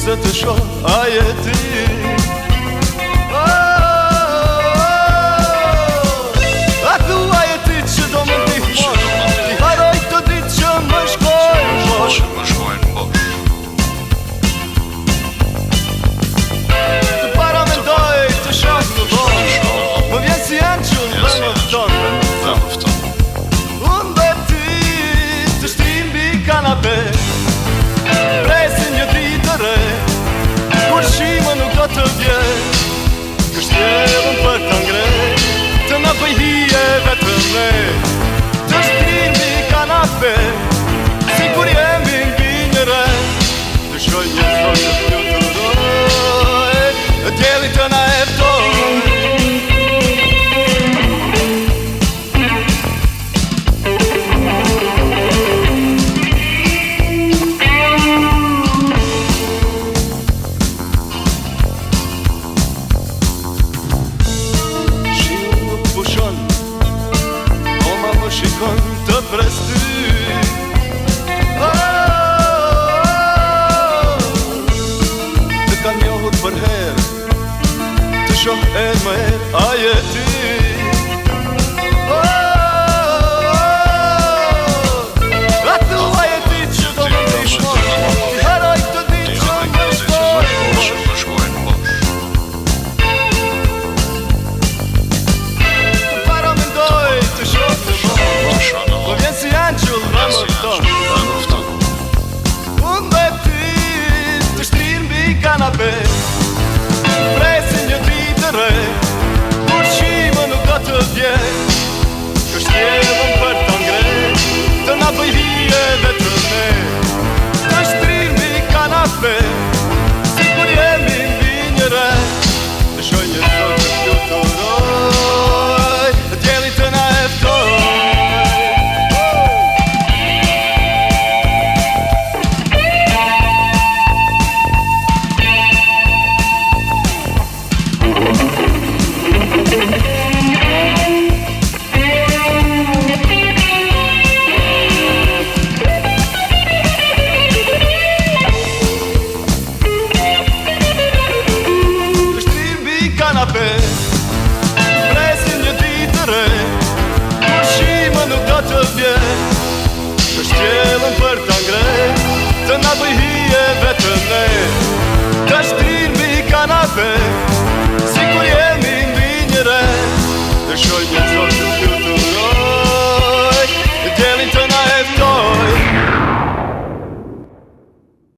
se të shoh a je ti. A thua je ti që do më ndihmosh, ti haroj të ditë që më shkojnë bosh. Të paramendoj të shoh në bosh, më vjen si anqull dhe më fton. Unë dhe ti të shtim bi kanape, presin një ditë të re, kur shimo nuk do të vjen, kështjevën për të ngrej, të në bëj hije vetëm ne. Të shtim bi kanape, si kur jemi mbi një re, të shkoj një zhoj të fluturoj, e djeli të na eftoj. Shikon të presti